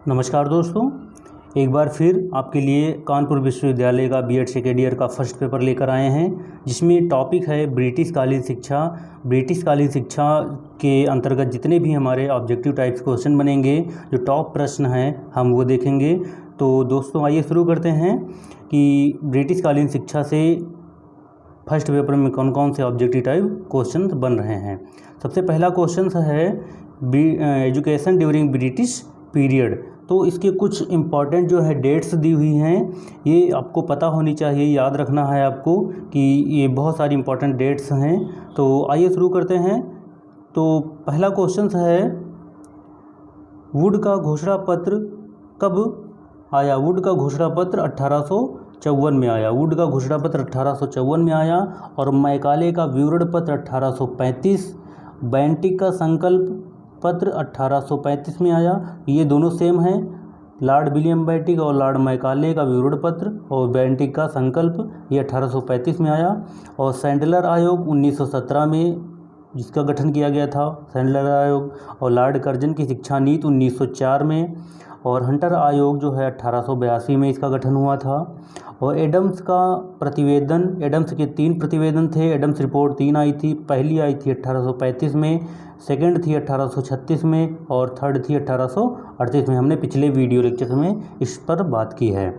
नमस्कार दोस्तों, एक बार फिर आपके लिए कानपुर विश्वविद्यालय का बीएड सेकेंड ईयर का फर्स्ट पेपर लेकर आए हैं, जिसमें टॉपिक है ब्रिटिशकालीन शिक्षा। ब्रिटिशकालीन शिक्षा के अंतर्गत जितने भी हमारे ऑब्जेक्टिव टाइप्स क्वेश्चन बनेंगे, जो टॉप प्रश्न हैं, हम वो देखेंगे। तो दोस्तों आइए शुरू करते हैं कि ब्रिटिशकालीन शिक्षा से फर्स्ट पेपर में कौन कौन से ऑब्जेक्टिव टाइप क्वेश्चन बन रहे हैं। सबसे पहला क्वेश्चन है एजुकेशन ड्यूरिंग ब्रिटिश पीरियड। तो इसके कुछ इम्पॉर्टेंट जो है डेट्स दी हुई हैं, ये आपको पता होनी चाहिए, याद रखना है आपको कि ये बहुत सारी इम्पॉर्टेंट डेट्स हैं। तो आइए शुरू करते हैं। तो पहला क्वेश्चन है, वुड का घोषणा पत्र कब आया? वुड का घोषणा पत्र 1854 में आया। वुड का घोषणा पत्र 1854 में आया और मैकाले का विवरण पत्र 1835, बेंटिक का संकल्प पत्र 1835 में आया। ये दोनों सेम हैं, लॉर्ड विलियम बेंटिक और लॉर्ड मैकाले का विवरण पत्र और बेंटिक का संकल्प, ये 1835 में आया। और सैंडलर आयोग 1917 में जिसका गठन किया गया था, सैंडलर आयोग। और लॉर्ड कर्जन की शिक्षा नीति 1904 में। और हंटर आयोग जो है 1882 में इसका गठन हुआ था। और एडम्स का प्रतिवेदन, एडम्स के 3 प्रतिवेदन थे। एडम्स रिपोर्ट 3 आई थी। पहली आई थी 1835 में, सेकंड थी 1836 में और थर्ड थी 1838 में। हमने पिछले वीडियो लेक्चर में इस पर बात की है।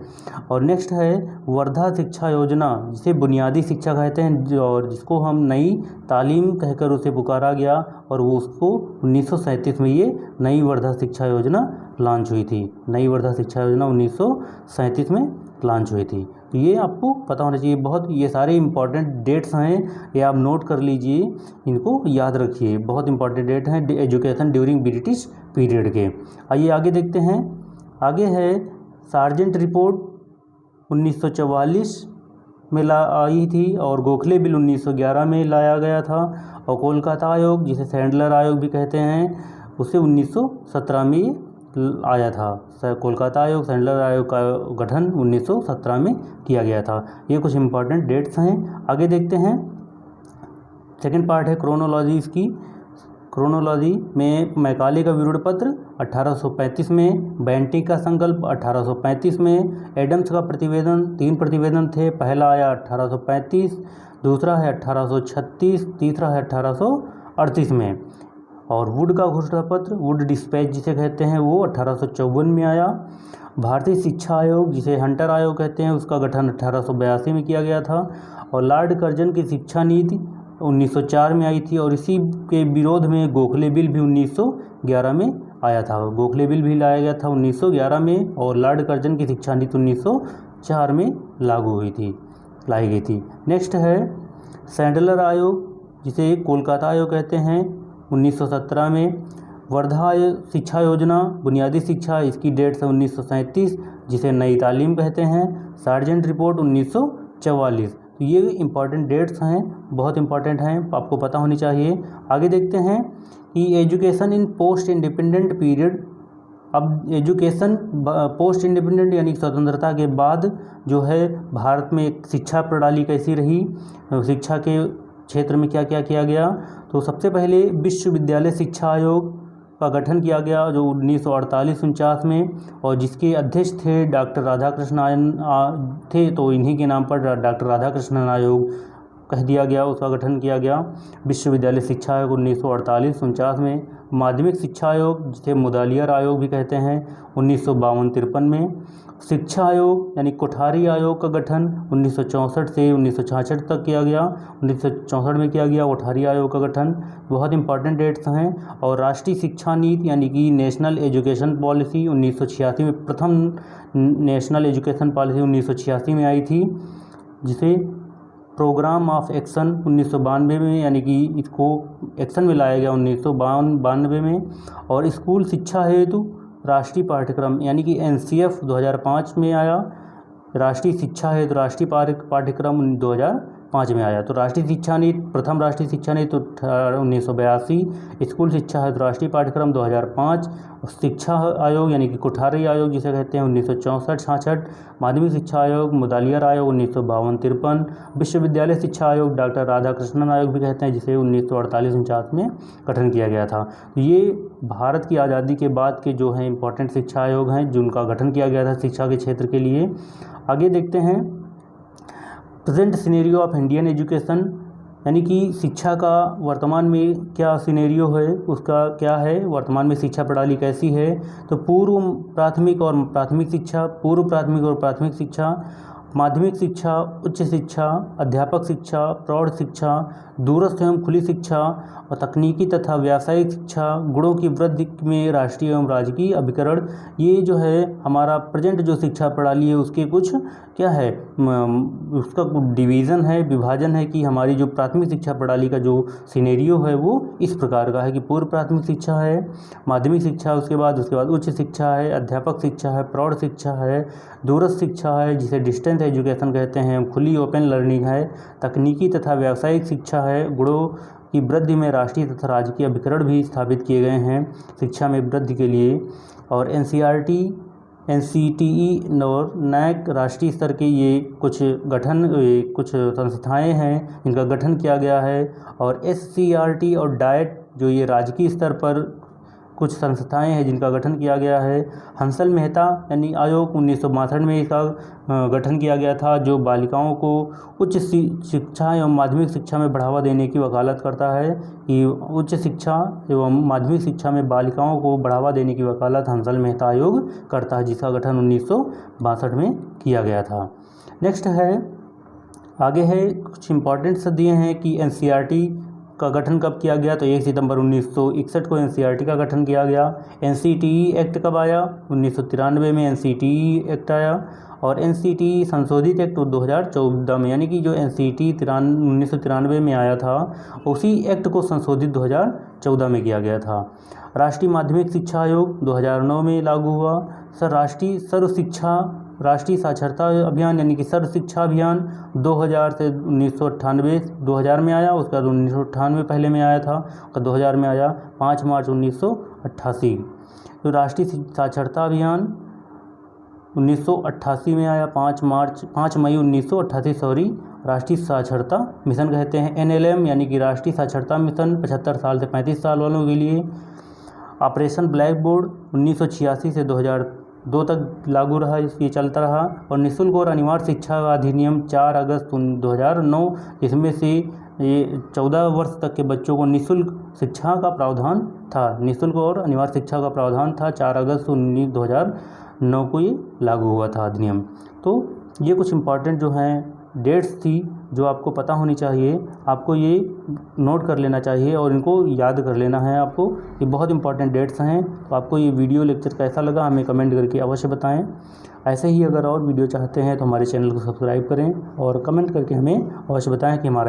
और नेक्स्ट है वर्धा शिक्षा योजना, जिसे बुनियादी शिक्षा कहते हैं और जिसको हम नई तालीम कहकर उसे पुकारा गया, और वो उसको 1937 में ये नई वर्धा शिक्षा योजना लॉन्च हुई थी। नई वर्धा शिक्षा योजना 1937 में लॉन्च हुई थी। तो ये आपको पता होना चाहिए। बहुत ये सारे इंपॉर्टेंट डेट्स हैं, ये आप नोट कर लीजिए, इनको याद रखिए। बहुत इंपॉर्टेंट डेट हैं एजुकेशन ड्यूरिंग ब्रिटिश पीरियड के। आइए आगे देखते हैं। आगे है सार्जेंट रिपोर्ट 1944 में आई थी और गोखले बिल 1911 में लाया गया था। और कोलकाता आयोग, जिसे सैंडलर आयोग भी कहते हैं, उसे 1917 में आया था। कोलकाता आयोग, सैंडलर आयोग का गठन 1917 में किया गया था। ये कुछ इंपॉर्टेंट डेट्स हैं। आगे देखते हैं। सेकंड पार्ट है क्रोनोलॉजी इसकी। क्रोनोलॉजी में मैकाले का विवरण पत्र 1835 में, बेंटिक का संकल्प 1835 में, एडम्स का प्रतिवेदन 3 प्रतिवेदन थे। पहला आया 1835, दूसरा है 1836, तीसरा है 1838 में। और वुड का घोषणा पत्र, वुड डिस्पैच जिसे कहते हैं, वो 1854 में आया। भारतीय शिक्षा आयोग, जिसे हंटर आयोग कहते हैं, उसका गठन 1882 में किया गया था। और लॉर्ड कर्जन की शिक्षा नीति 1904 में आई थी और इसी के विरोध में गोखले बिल भी 1911 में आया था। गोखले बिल भी लाया गया था 1911 में और लॉर्ड कर्जन की शिक्षा नीति 1904 में लाई गई थी। नेक्स्ट है सैंडलर आयोग, जिसे कोलकाता आयोग कहते हैं, 1917 में। वर्धा शिक्षा योजना बुनियादी शिक्षा, इसकी डेट है 1937, जिसे नई तालीम कहते हैं। Sergeant report 1944। तो ये इंपॉर्टेंट डेट्स हैं, बहुत इंपॉर्टेंट हैं, आपको पता होनी चाहिए। आगे देखते हैं कि education in post independent period. अब एजुकेशन पोस्ट इंडिपेंडेंट यानी स्वतंत्रता के बाद जो है भारत में एक शिक्षा प्रणाली कैसी रही, शिक्षा के क्षेत्र में क्या क्या किया गया। तो सबसे पहले विश्वविद्यालय शिक्षा आयोग का गठन किया गया, जो 1948-49 में, और जिसके अध्यक्ष थे डॉक्टर राधाकृष्णन थे। तो इन्हीं के नाम पर डॉक्टर राधाकृष्णन आयोग कह दिया गया, उसका गठन किया गया। विश्वविद्यालय शिक्षा आयोग 1948-49 में। माध्यमिक शिक्षा आयोग, जिसे मुदालियर आयोग भी कहते हैं, 1952-53 में। शिक्षा आयोग यानी कोठारी आयोग का गठन 1964 से 1966 तक किया गया। 1964 में किया गया कोठारी आयोग का गठन। बहुत इंपॉर्टेंट डेट्स हैं। और राष्ट्रीय शिक्षा नीति यानी कि नेशनल एजुकेशन पॉलिसी 1986 में, प्रथम नेशनल एजुकेशन पॉलिसी 1986 में आई थी, जिसे प्रोग्राम ऑफ एक्शन 1992 में, यानी कि इसको एक्शन में लाया गया 1992 में। और स्कूल शिक्षा हेतु राष्ट्रीय पाठ्यक्रम यानी कि NCF 2005 में आया। राष्ट्रीय शिक्षा हेतु राष्ट्रीय पाठ्यक्रम 2005 में आया। तो राष्ट्रीय शिक्षा नीति, प्रथम राष्ट्रीय शिक्षा नीति तो 1982, स्कूल शिक्षा हेतु राष्ट्रीय पाठ्यक्रम 2005, शिक्षा आयोग यानी कि कोठारी आयोग जिसे कहते हैं 1964-66, माध्यमिक शिक्षा आयोग मुदालियार आयोग 1952-53, विश्वविद्यालय शिक्षा आयोग डॉक्टर राधाकृष्णन आयोग भी कहते हैं जिसे 1948-49 में गठन किया गया था। तो ये भारत की आज़ादी के बाद के जो हैं इंपॉर्टेंट शिक्षा आयोग हैं जिनका गठन किया गया था शिक्षा के क्षेत्र के लिए। आगे देखते हैं present scenario of Indian education, यानी कि शिक्षा का वर्तमान में क्या सिनेरियो है, उसका क्या है, वर्तमान में शिक्षा प्रणाली कैसी है। तो पूर्व प्राथमिक और प्राथमिक शिक्षा, पूर्व प्राथमिक और प्राथमिक शिक्षा, माध्यमिक शिक्षा, उच्च शिक्षा, अध्यापक शिक्षा, प्रौढ़ शिक्षा, दूरस्थ एवं खुली शिक्षा और तकनीकी तथा व्यावसायिक शिक्षा, गुणों की वृद्धि में राष्ट्रीय एवं राजकीय अभिकरण। ये जो है हमारा प्रेजेंट जो शिक्षा प्रणाली है उसके कुछ क्या है, उसका डिवीज़न है, विभाजन है कि हमारी जो प्राथमिक शिक्षा प्रणाली का जो सिनेरियो है वो इस प्रकार का है कि पूर्व प्राथमिक शिक्षा है, माध्यमिक शिक्षा, उसके बाद उच्च शिक्षा है, अध्यापक शिक्षा है, प्रौढ़ शिक्षा है, दूरस्थ शिक्षा है जिसे डिस्टेंस एजुकेशन कहते हैं, खुली ओपन लर्निंग है, तकनीकी तथा व्यावसायिक शिक्षा है, गुणों की वृद्धि में राष्ट्रीय तथा राजकीय अभिकरण भी स्थापित किए गए हैं शिक्षा में वृद्धि के लिए। और NCERT, NCTE और NAAC राष्ट्रीय स्तर के ये कुछ संस्थाएं हैं इनका गठन किया गया है। और SCERT और DIET जो ये राजकीय स्तर पर कुछ संस्थाएं हैं जिनका गठन किया गया है। हंसल मेहता यानी आयोग 1962 में इसका गठन किया गया था जो बालिकाओं को उच्च शिक्षा एवं माध्यमिक शिक्षा में बढ़ावा देने की वकालत करता है कि उच्च शिक्षा एवं माध्यमिक शिक्षा में बालिकाओं को बढ़ावा देने की वकालत हंसल मेहता आयोग करता है जिसका गठन 1962 में किया गया था। नेक्स्ट है, आगे है कुछ इंपॉर्टेंट दिए हैं कि NCERT का गठन कब किया गया। तो 1 सितंबर 1961 को NCERT का गठन किया गया। NCTE एक्ट कब आया, 1993 में NCTE एक्ट आया। और NCTE संशोधित एक्ट 2014 में, यानी कि जो NCTE 1993 में आया था उसी एक्ट को संशोधित 2014 में किया गया था। राष्ट्रीय माध्यमिक शिक्षा आयोग 2009 में लागू हुआ। राष्ट्रीय साक्षरता अभियान यानी कि सर्व शिक्षा अभियान 2000 से 1998 2000 में आया, उसके बाद 1998 पहले में आया था, 2000 में आया 5 मार्च 1988। तो राष्ट्रीय साक्षरता अभियान 1988 में आया, 5 मई 1988 राष्ट्रीय साक्षरता मिशन कहते हैं। NLM यानी कि राष्ट्रीय साक्षरता मिशन 75 साल से 35 साल वालों के लिए। ऑपरेशन ब्लैक बोर्ड 1986 से 2002 तक लागू रहा, ये चलता रहा। और निःशुल्क और अनिवार्य शिक्षा अधिनियम 4 अगस्त 2009, इसमें से ये 14 वर्ष तक के बच्चों को निःशुल्क शिक्षा का प्रावधान था, निःशुल्क और अनिवार्य शिक्षा का प्रावधान था। 4 अगस्त 2009 को ये लागू हुआ था अधिनियम। तो ये कुछ इम्पॉर्टेंट जो हैं डेट्स थी जो आपको पता होनी चाहिए, आपको ये नोट कर लेना चाहिए और इनको याद कर लेना है आपको, ये बहुत इंपॉर्टेंट डेट्स हैं। तो आपको ये वीडियो लेक्चर कैसा लगा हमें कमेंट करके अवश्य बताएं। ऐसे ही अगर और वीडियो चाहते हैं तो हमारे चैनल को सब्सक्राइब करें और कमेंट करके हमें अवश्य बताएं कि हमारा